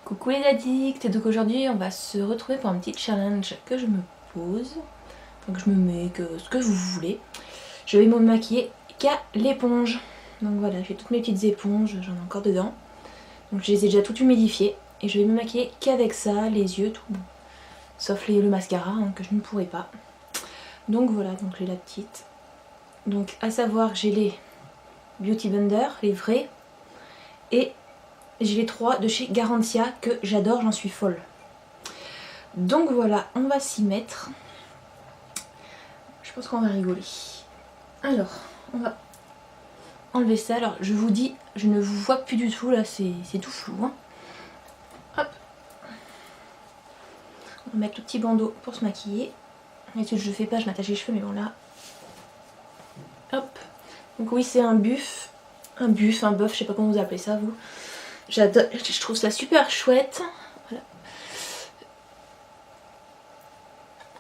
Coucou les addicts, et donc aujourd'hui on va se retrouver pour un petit challenge que je me pose, donc je me mets ce que vous voulez. Je vais me maquiller qu'à l'éponge, donc voilà, j'ai toutes mes petites éponges, j'en ai encore dedans, donc je les ai déjà toutes humidifiées et je vais me maquiller qu'avec ça, les yeux, tout, sauf le mascara que je ne pourrai pas. Donc voilà, donc j'ai la petite, donc à savoir j'ai les Beauty Blender, les vrais, et j'ai les 3 de chez Garantia que j'adore, j'en suis folle. Donc voilà, on va s'y mettre. Je pense qu'on va rigoler. Alors, on va enlever ça. Alors, je vous dis, je ne vous vois plus du tout là, c'est tout flou. Hein. Hop. On va mettre le petit bandeau pour se maquiller. D'habitude, je le fais pas, je m'attache les cheveux, mais bon là. Hop. Donc oui, c'est un buff. Un buff, un buff, je sais pas comment vous appelez ça, vous. J'adore, je trouve ça super chouette. Voilà.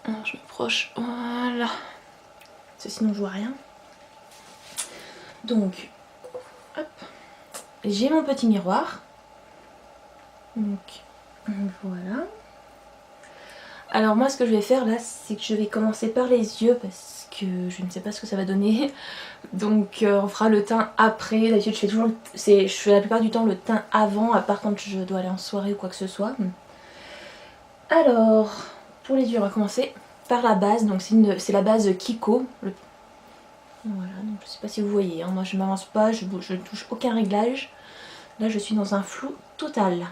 Alors, je m'approche. Voilà. Parce que sinon, je vois rien. Donc, hop. J'ai mon petit miroir. Donc, voilà. Alors moi, ce que je vais faire là, c'est que je vais commencer par les yeux parce que je ne sais pas ce que ça va donner. Donc on fera le teint après. D'habitude, je fais la plupart du temps le teint avant, à part quand je dois aller en soirée ou quoi que ce soit. Alors, pour les yeux, on va commencer par la base. Donc c'est la base Kiko. Voilà, donc je sais pas si vous voyez. Hein. Moi, je m'avance pas, je ne touche aucun réglage. Là, je suis dans un flou total.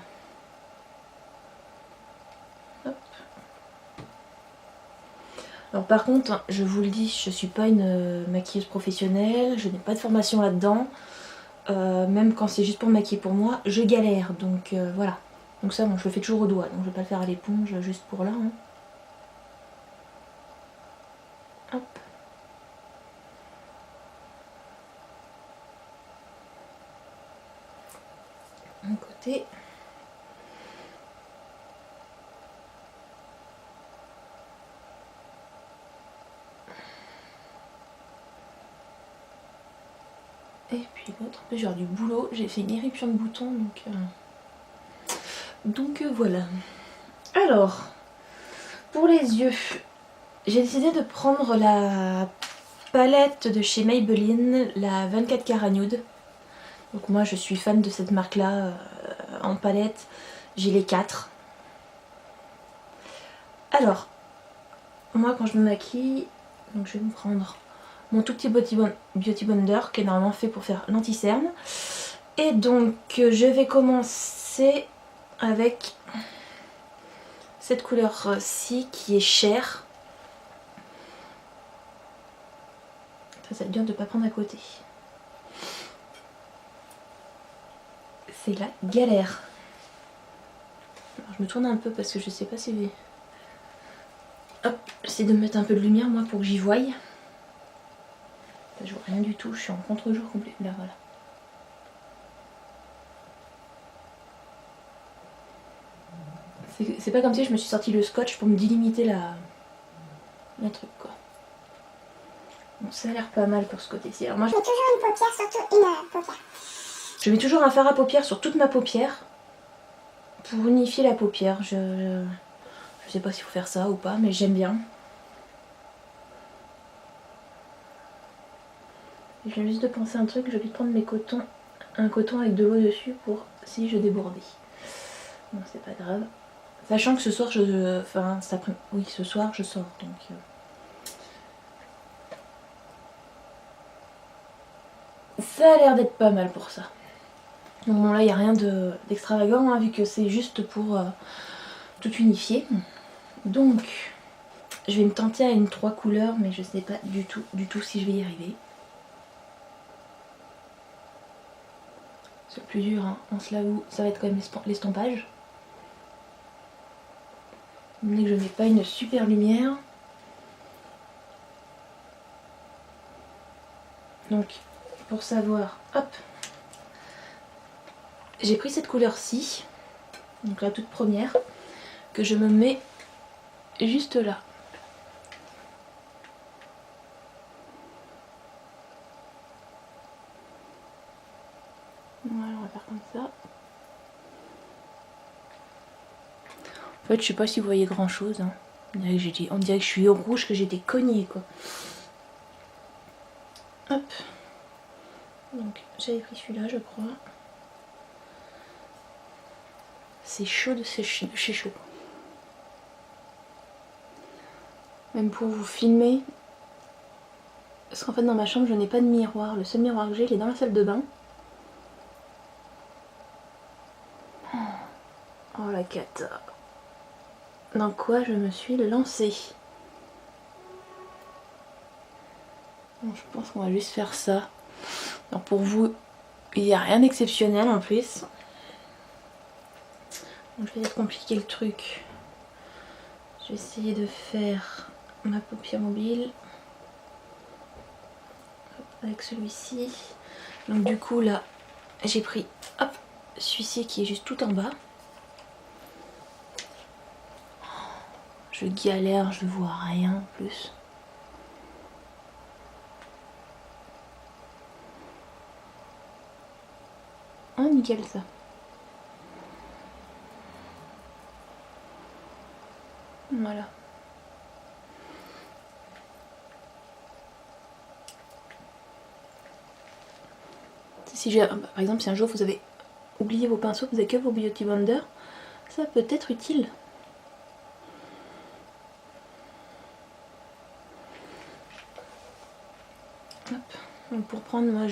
Alors par contre, je vous le dis, je suis pas une maquilleuse professionnelle, je n'ai pas de formation là-dedans. Même quand c'est juste pour maquiller pour moi, je galère. Donc voilà. Donc ça, bon, je le fais toujours au doigt, donc je vais pas le faire à l'éponge juste pour là. Hein. Hop. Un côté. Et puis l'autre, j'ai genre du boulot, j'ai fait une éruption de boutons, donc voilà. Alors, pour les yeux, j'ai décidé de prendre la palette de chez Maybelline, la 24 Karat Nude. Donc moi je suis fan de cette marque là en palette, j'ai les 4. Alors, moi quand je me maquille, donc je vais me prendre mon tout petit Beauty Blender qui est normalement fait pour faire l'anti-cerne. Et donc je vais commencer avec cette couleur-ci qui est chère. Ça va être bien de ne pas prendre à côté. C'est la galère. Alors, je me tourne un peu parce que je sais pas si... Hop, j'essaie de me mettre un peu de lumière moi pour que j'y voie. Là, je vois rien du tout, je suis en contre-jour complet. Là voilà. C'est pas comme si je me suis sorti le scotch pour me délimiter la truc quoi. Bon, ça a l'air pas mal pour ce côté-ci. Alors moi je mets toujours une paupière, surtout une paupière. Je mets toujours un fard à paupières sur toute ma paupière pour unifier la paupière. Je sais pas s'il faut faire ça ou pas, mais j'aime bien. Je viens juste de penser à un truc, je vais prendre un coton avec de l'eau dessus pour si je débordais. Bon, c'est pas grave. Sachant que ce soir, ce soir je sors, donc... Ça a l'air d'être pas mal pour ça. Donc bon là, il n'y a rien d'extravagant, hein, vu que c'est juste pour tout unifier. Donc, je vais me tenter à une 3 couleurs, mais je sais pas du tout si je vais y arriver. C'est le plus dur, hein. On se l'avoue, ça va être quand même l'estompage. Mais que je mets pas une super lumière. Donc, pour savoir, hop, j'ai pris cette couleur-ci, donc la toute première, que je me mets juste là. Voilà, on va faire comme ça. En fait, je sais pas si vous voyez grand chose. Hein. On dirait que je suis au rouge, que j'étais cognée quoi. Hop. Donc j'avais pris celui-là, je crois. C'est chaud de chez chaud. Même pour vous filmer. Parce qu'en fait dans ma chambre je n'ai pas de miroir. Le seul miroir que j'ai il est dans la salle de bain. Oh la cata. Dans quoi je me suis lancée. Bon, je pense qu'on va juste faire ça. Alors pour vous, il n'y a rien d'exceptionnel en plus. Donc je vais peut-être compliquer le truc. Je vais essayer de faire ma paupière mobile. Avec celui-ci. Donc du coup là, j'ai pris hop, celui-ci qui est juste tout en bas. Je galère, je vois rien en plus. Ah nickel ça. Voilà. Si par exemple si un jour vous avez oublié vos pinceaux, vous n'avez que vos Beauty Blender, ça peut être utile. Hop. Donc pour prendre, moi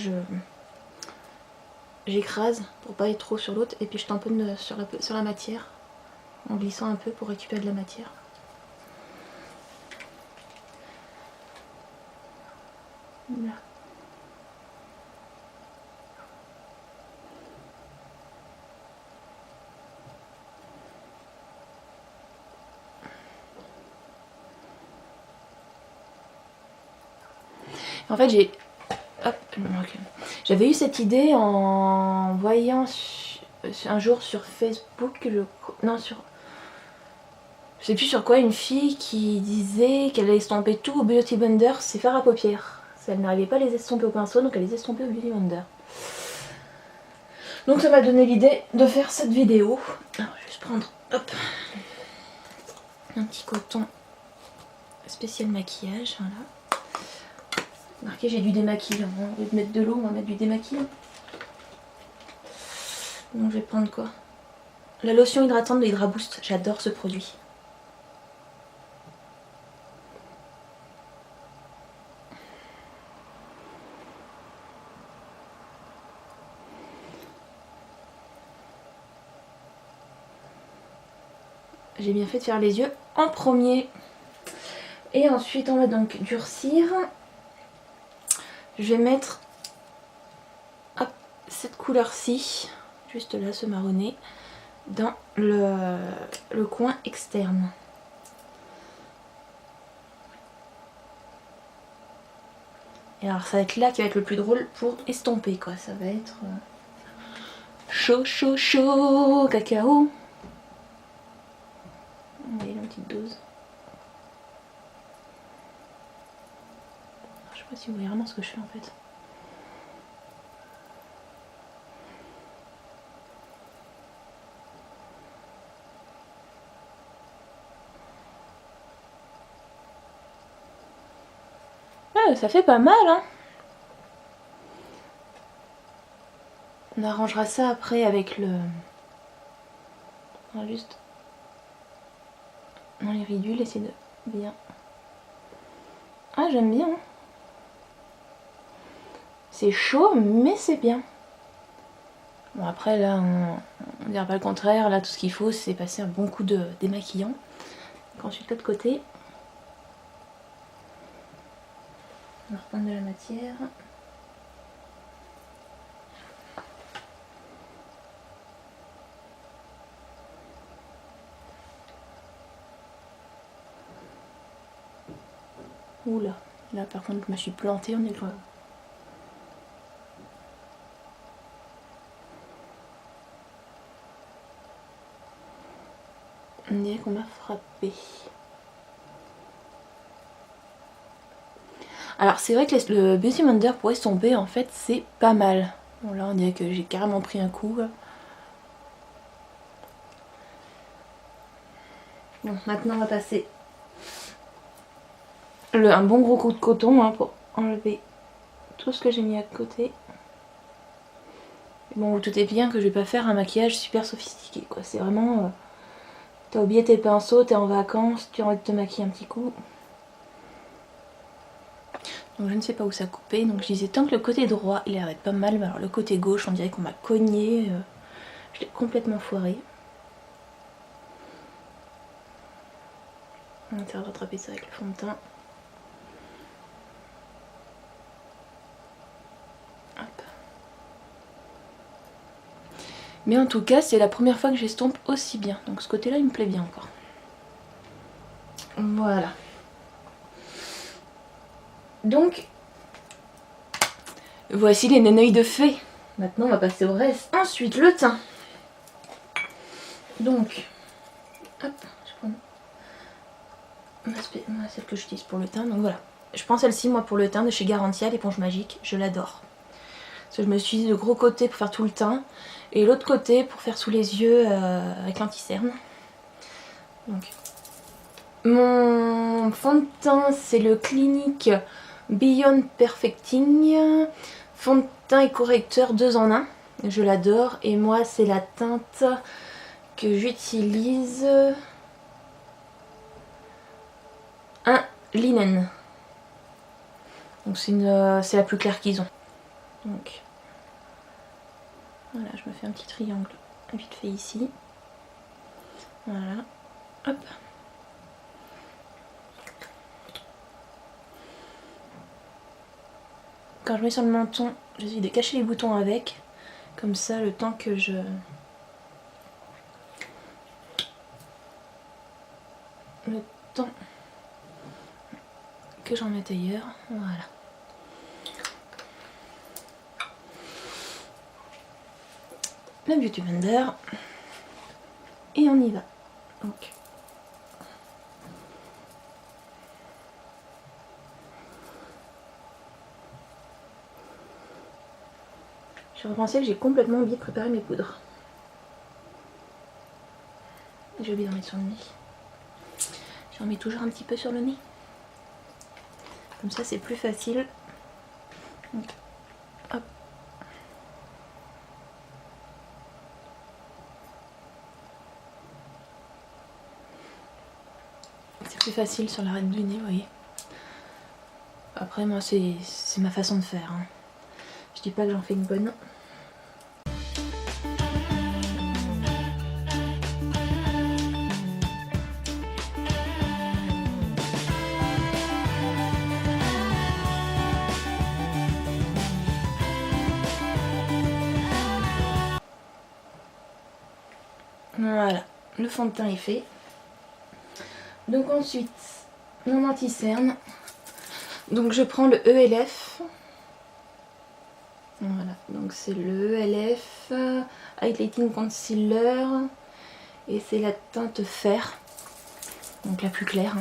j'écrase pour pas être trop sur l'autre et puis je tamponne sur la matière en glissant un peu pour récupérer de la matière. Voilà. En fait j'avais eu cette idée en voyant un jour sur Facebook, je sais plus sur quoi, une fille qui disait qu'elle allait estomper tout au Beauty Blender, ses fards à paupières. Elle n'arrivait pas à les estomper au pinceau, donc elle les estompait au Beauty Blender. Donc ça m'a donné l'idée de faire cette vidéo. Alors je vais juste prendre hop, un petit coton spécial maquillage, voilà. Marqué j'ai du démaquillant, au lieu de mettre de l'eau, on va mettre du démaquillant. Donc je vais prendre quoi? La lotion hydratante de Hydra Boost, j'adore ce produit. J'ai bien fait de faire les yeux en premier. Et ensuite on va donc durcir. Je vais mettre hop, cette couleur-ci, juste là, ce marronné, dans le coin externe. Et alors ça va être là qui va être le plus drôle pour estomper quoi, ça va être chaud chaud chaud cacao. Vous voyez la petite dose. Je sais pas si vous voyez vraiment ce que je fais en fait. Ah, ça fait pas mal hein. On arrangera ça après avec le... On va juste dans les ridules, essayer de bien... Ah j'aime bien. C'est chaud mais c'est bien. Bon après là on dirait pas le contraire, là tout ce qu'il faut c'est passer un bon coup de démaquillant. Donc ensuite l'autre côté. On va reprendre de la matière. Oula, là par contre je me suis plantée, on est loin. On dirait qu'on m'a frappé. Alors c'est vrai que le Beauty Blender pour estomper en fait c'est pas mal. Bon là on dirait que j'ai carrément pris un coup. Bon, maintenant on va passer un bon gros coup de coton hein, pour enlever tout ce que j'ai mis à côté. Bon, vous doutez bien que je vais pas faire un maquillage super sophistiqué quoi. C'est vraiment... t'as oublié tes pinceaux, t'es en vacances, tu as envie de te maquiller un petit coup. Donc je ne sais pas où ça coupait. Donc je disais tant que le côté droit il a l'air d'être pas mal. Alors le côté gauche on dirait qu'on m'a cogné. Je l'ai complètement foiré. On va essayer de rattraper ça avec le fond de teint. Hop. Mais en tout cas c'est la première fois que j'estompe aussi bien. Donc ce côté là il me plaît bien encore. Voilà. Donc voici les néneuils de fée. Maintenant on va passer au reste. Ensuite le teint. Donc hop, je prends celle que j'utilise pour le teint. Donc voilà. Je prends celle-ci moi pour le teint de chez Garantia, l'éponge magique. Je l'adore. Parce que je me suis dit de gros côté pour faire tout le teint. Et l'autre côté pour faire sous les yeux avec l'anti-cerne. Donc mon fond de teint c'est le Clinique Beyond Perfecting. Fond de teint et correcteur 2 en 1. Je l'adore. Et moi c'est la teinte que j'utilise. Un linen. Donc c'est la plus claire qu'ils ont. Donc voilà, je me fais un petit triangle vite fait ici. Voilà. Hop. Quand je mets sur le menton, j'essaie de cacher les boutons avec. Comme ça, le temps que j'en mette ailleurs. Voilà. Le Beauty Blender. Et on y va. Donc. Je repensais que j'ai complètement oublié de préparer mes poudres. J'ai oublié d'en mettre sur le nez. J'en mets toujours un petit peu sur le nez. Comme ça c'est plus facile. Donc, hop. C'est plus facile sur l'arête du nez, vous voyez. Après moi c'est ma façon de faire. Hein. Je dis pas que j'en fais une bonne. Voilà, le fond de teint est fait. Donc ensuite, mon anti-cerne. Donc je prends le ELF. Voilà, donc c'est le ELF Highlighting Concealer. Et c'est la teinte fer. Donc la plus claire.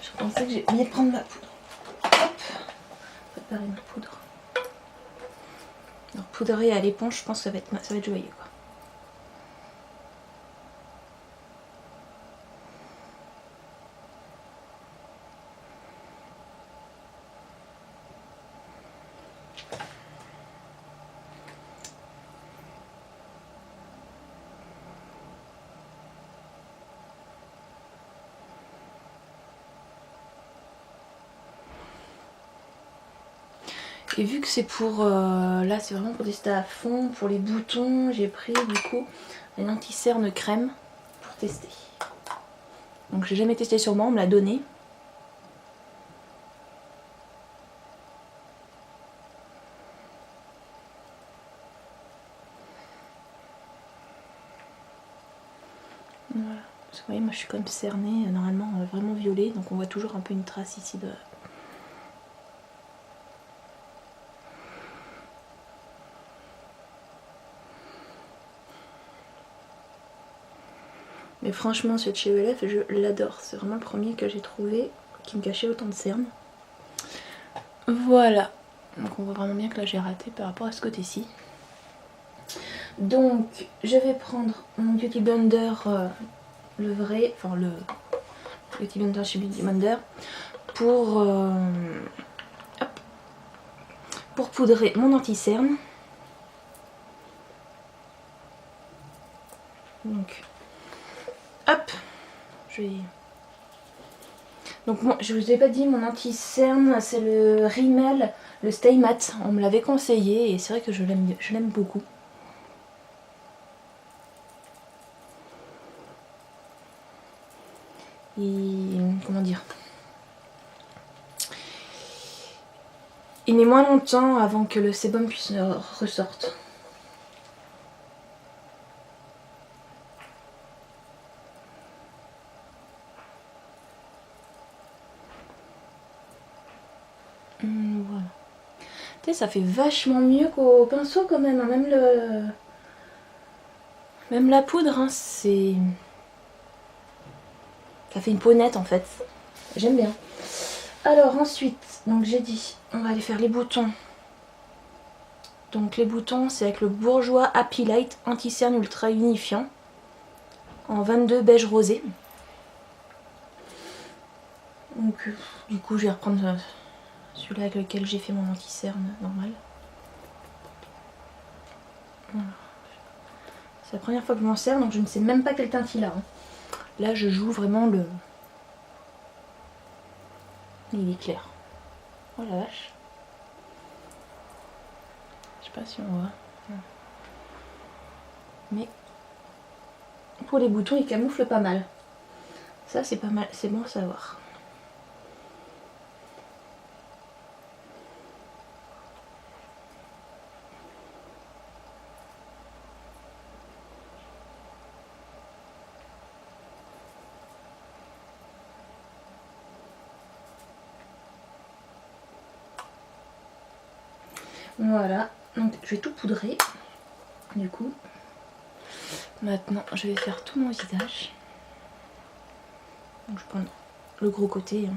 Je pensais que j'ai oublié de prendre ma poudre. Hop, préparer ma poudre. Alors poudrer à l'éponge, je pense que ça va être joyeux quoi. Et vu que c'est pour... là c'est vraiment pour tester à fond, pour les boutons, j'ai pris du coup une anti-cerne crème pour tester. Donc j'ai jamais testé sur moi, on me l'a donné. Voilà, parce que vous voyez moi je suis quand même cernée, normalement vraiment violet, donc on voit toujours un peu une trace ici de... Mais franchement ce de chez ELF je l'adore, c'est vraiment le premier que j'ai trouvé qui me cachait autant de cernes. Voilà, donc on voit vraiment bien que là j'ai raté par rapport à ce côté-ci. Donc je vais prendre mon Beauty Blender le vrai, enfin le Beauty Blender chez Beauty Blender pour poudrer mon anti-cerne. Donc hop, donc bon, je vous ai pas dit, mon anti-cerne c'est le Rimmel, le Stay Matte. On me l'avait conseillé et c'est vrai que je l'aime beaucoup. Et comment dire, il met moins longtemps avant que le sébum puisse ressorte. Voilà. Tu sais, ça fait vachement mieux qu'au pinceau quand même, hein. Même la poudre, hein, c'est... Ça fait une peau nette en fait. J'aime bien. Alors ensuite, donc j'ai dit, on va aller faire les boutons. Donc les boutons, c'est avec le Bourjois Happy Light Anti-Cerne Ultra Unifiant en 22 beige rosé. Donc du coup, je vais reprendre celui-là avec lequel j'ai fait mon anti-cerne normal. Voilà. C'est la première fois que je m'en sers, donc je ne sais même pas quel teint il a. Hein. Là, je joue vraiment le... Il est clair. Oh la vache. Je sais pas si on voit. Mais pour les boutons, il camoufle pas mal. Ça, c'est pas mal. C'est bon à savoir. Voilà, donc je vais tout poudrer. Du coup, maintenant je vais faire tout mon visage. Donc je prends le gros côté.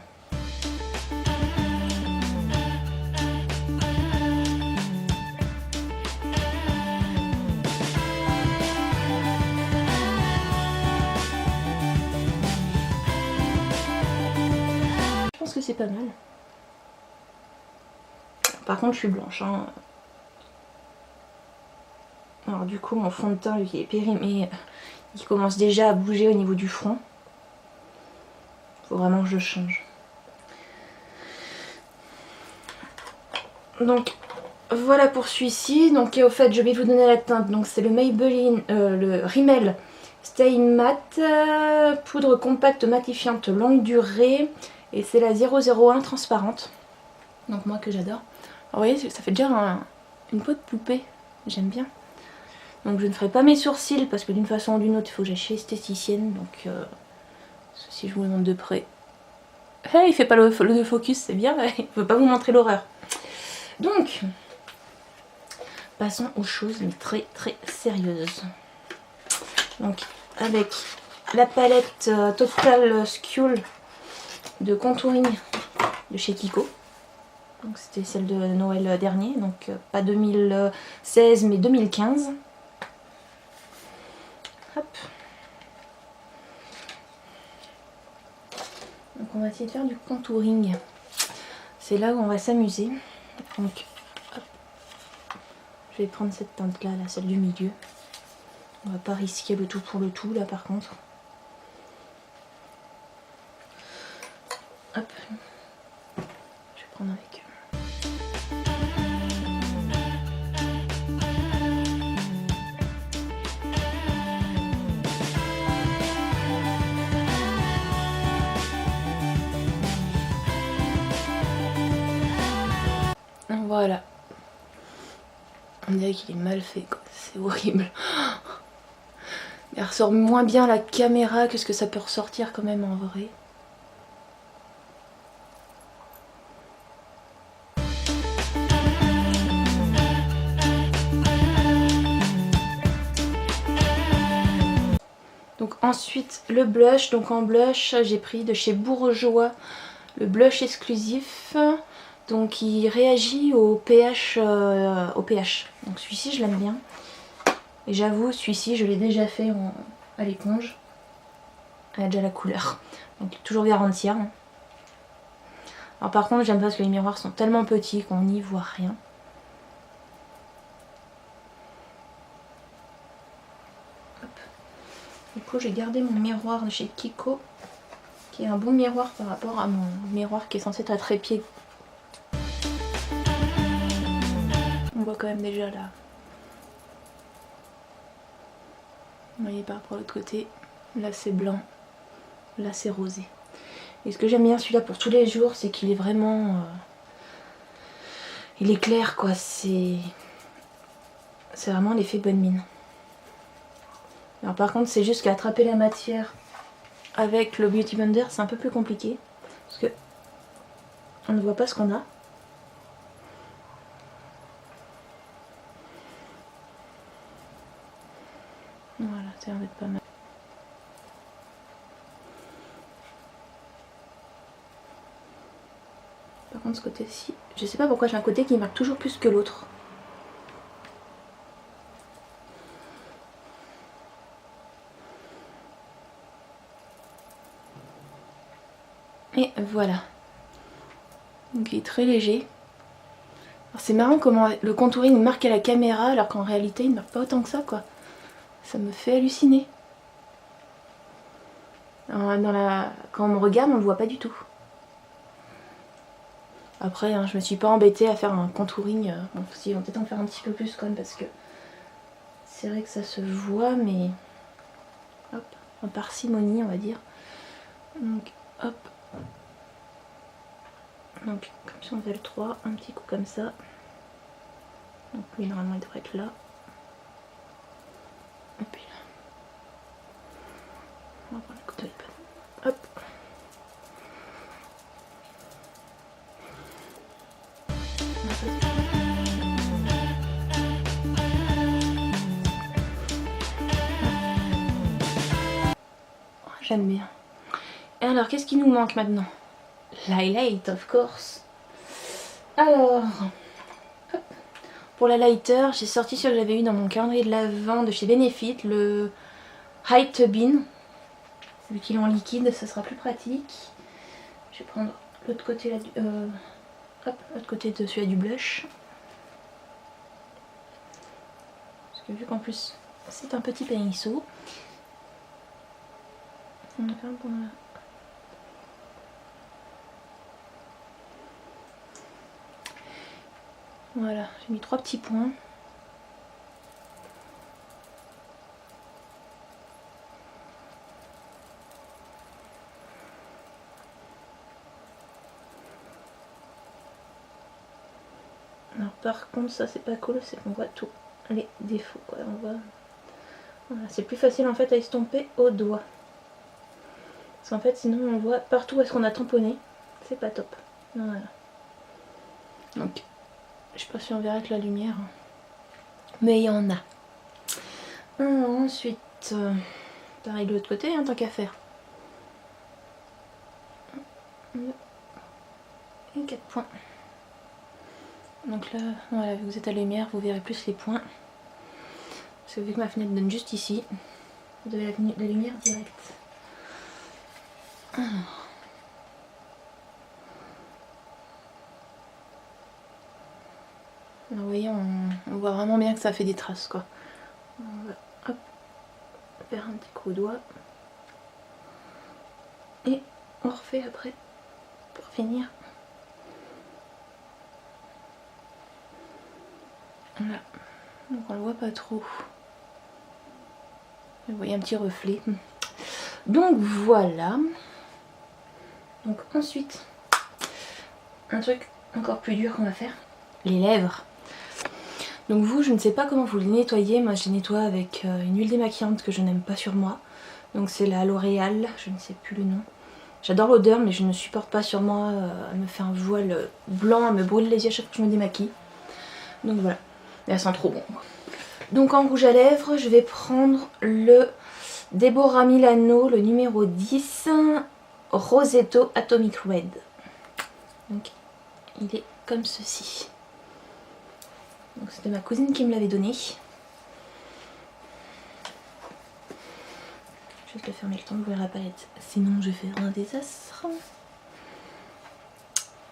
Je pense que c'est pas mal. Par contre, je suis blanche. Hein. Alors du coup, mon fond de teint, lui, qui est périmé, il commence déjà à bouger au niveau du front. Faut vraiment que je change. Donc voilà pour celui-ci. Donc au fait, je vais vous donner la teinte. Donc c'est le Maybelline, le Rimmel Stay Matte, poudre compacte matifiante longue durée. Et c'est la 001 transparente. Donc moi que j'adore. Vous voyez, ça fait déjà une peau de poupée. J'aime bien. Donc je ne ferai pas mes sourcils parce que d'une façon ou d'une autre, il faut que j'aille chez esthéticienne. Donc si je vous le montre de près. Hey, il fait pas le focus, c'est bien. Il ne peut pas vous montrer l'horreur. Donc, passons aux choses mais très très sérieuses. Donc avec la palette Total Skull de contouring de chez Kiko. Donc c'était celle de Noël dernier, donc pas 2016 mais 2015. Hop. Donc on va essayer de faire du contouring. C'est là où on va s'amuser. Donc hop. Je vais prendre cette teinte là, celle du milieu. On va pas risquer le tout pour le tout là par contre. Hop. Je vais prendre avec. Voilà. On dirait qu'il est mal fait quoi, c'est horrible. Il ressort moins bien la caméra que ce que ça peut ressortir quand même en vrai. Donc ensuite le blush, donc en blush j'ai pris de chez Bourjois le blush exclusif. Donc il réagit au pH. Donc celui-ci je l'aime bien. Et j'avoue celui-ci je l'ai déjà fait à l'éponge. Elle a déjà la couleur. Donc toujours garantie. Hein. Alors par contre j'aime pas parce que les miroirs sont tellement petits qu'on n'y voit rien. Hop. Du coup j'ai gardé mon miroir de chez Kiko, qui est un bon miroir par rapport à mon miroir qui est censé être à trépied. On voit quand même déjà là. Vous voyez par rapport à l'autre côté, là c'est blanc, là c'est rosé. Et ce que j'aime bien celui-là pour tous les jours, c'est qu'il est vraiment... il est clair quoi, c'est vraiment l'effet bonne mine. Alors par contre c'est juste qu'attraper la matière avec le Beauty Blender c'est un peu plus compliqué. Parce que on ne voit pas ce qu'on a. Voilà, ça a l'air d'être pas mal. Par contre ce côté-ci, je sais pas pourquoi j'ai un côté qui marque toujours plus que l'autre. Et voilà. Donc il est très léger. C'est marrant comment le contouring marque à la caméra alors qu'en réalité il ne marque pas autant que ça quoi. Ça me fait halluciner. Quand on me regarde on ne le voit pas du tout. Après hein, je me suis pas embêtée à faire un contouring. Bon si on va peut-être en faire un petit peu plus quand même parce que c'est vrai que ça se voit mais hop, en parcimonie on va dire. Donc hop. Donc comme si on faisait le 3, un petit coup comme ça. Donc lui normalement il devrait être là. Et puis là. On va prendre le couteau iPad. Hop. J'aime bien. Et alors qu'est-ce qui nous manque maintenant? L'highlight of course. Alors, hop. Pour la lighter, j'ai sorti ce que j'avais eu dans mon calendrier de l'Avent de chez Benefit, le High Bean. Vu qu'il est en liquide, ça sera plus pratique. Je vais prendre l'autre côté là, hop, l'autre côté de celui-là du blush. Parce que vu qu'en plus c'est un petit pinceau, on a fait un bon là. Voilà, j'ai mis 3 petits points. Alors par contre ça c'est pas cool, c'est qu'on voit tous les défauts quoi. On voit... Voilà, c'est plus facile en fait à estomper au doigt. Parce qu'en fait sinon on voit partout où est-ce qu'on a tamponné. C'est pas top. Voilà. Donc je sais pas si on verra avec la lumière. Mais il y en a. Ensuite, pareil de l'autre côté, hein, tant qu'à faire. Et 4 points. Donc là, voilà, vu que vous êtes à la lumière, vous verrez plus les points. Parce que vu que ma fenêtre donne juste ici, vous avez la lumière directe. Alors, vous voyez, on voit vraiment bien que ça fait des traces quoi. On va hop, faire un petit coup de doigt. Et on refait après pour finir. Voilà. Donc on le voit pas trop. Vous voyez un petit reflet. Donc voilà. Donc ensuite, un truc encore plus dur qu'on va faire, les lèvres. Donc vous, je ne sais pas comment vous les nettoyez. Moi je les nettoie avec une huile démaquillante que je n'aime pas sur moi. Donc c'est la L'Oréal, je ne sais plus le nom. J'adore l'odeur mais je ne supporte pas sur moi. Elle me fait un voile blanc, elle me brûle les yeux à chaque fois que je me démaquille. Donc voilà, et elle sent trop bon. Donc en rouge à lèvres, je vais prendre le Deborah Milano, le numéro 10, Rosetto Atomic Red. Donc il est comme ceci. Donc c'était ma cousine qui me l'avait donné. juste fermer le temps d'ouvrir la palette, sinon je fais un désastre.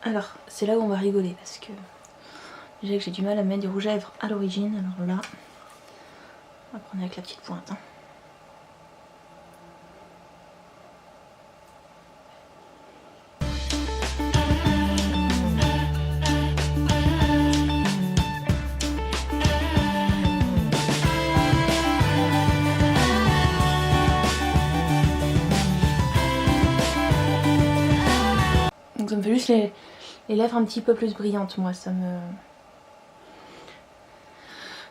Alors, c'est là où on va rigoler parce que déjà que j'ai du mal à mettre du rouge à lèvres à l'origine. Alors là, on va prendre avec la petite pointe. Hein. Donc ça me fait juste les lèvres un petit peu plus brillantes, moi, ça me...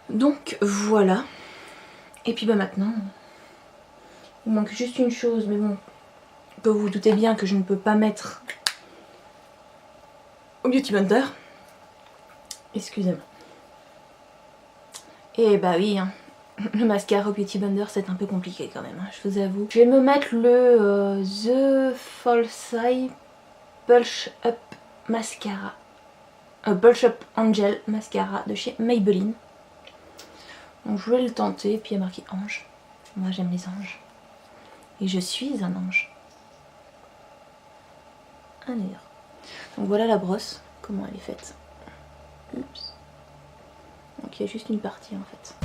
Donc voilà. Et puis bah maintenant, il manque juste une chose, mais bon, que vous vous doutez bien que je ne peux pas mettre au Beauty Blender. Excusez-moi. Et bah oui, hein. Le mascara au Beauty Blender c'est un peu compliqué quand même, hein, je vous avoue. Je vais me mettre le The False Eye Bulge Up Mascara. Bulge Up Angel Mascara de chez Maybelline. Donc je voulais le tenter, puis il y a marqué ange. Moi j'aime les anges. Et je suis un ange. Allez. Donc voilà la brosse, comment elle est faite. Oups. Donc il y a juste une partie en fait.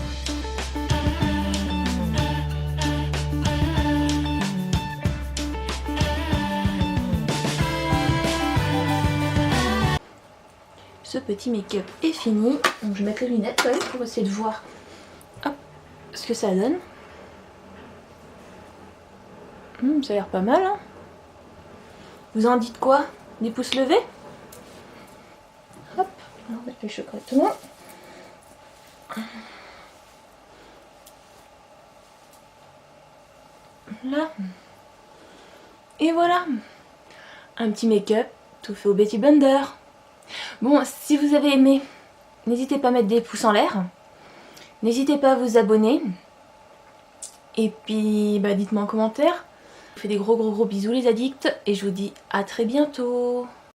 Ce petit make-up est fini. Donc je vais mettre les lunettes quand même pour essayer de voir hop, ce que ça donne. Ça a l'air pas mal. Hein. Vous en dites quoi? Des pouces levés? Hop, on va mettre le chocolat. Là. Et voilà. Un petit make-up tout fait au Beauty Blender. Bon, si vous avez aimé, n'hésitez pas à mettre des pouces en l'air. N'hésitez pas à vous abonner. Et puis, bah, dites-moi en commentaire. Je vous fais des gros bisous les addicts. Et je vous dis à très bientôt.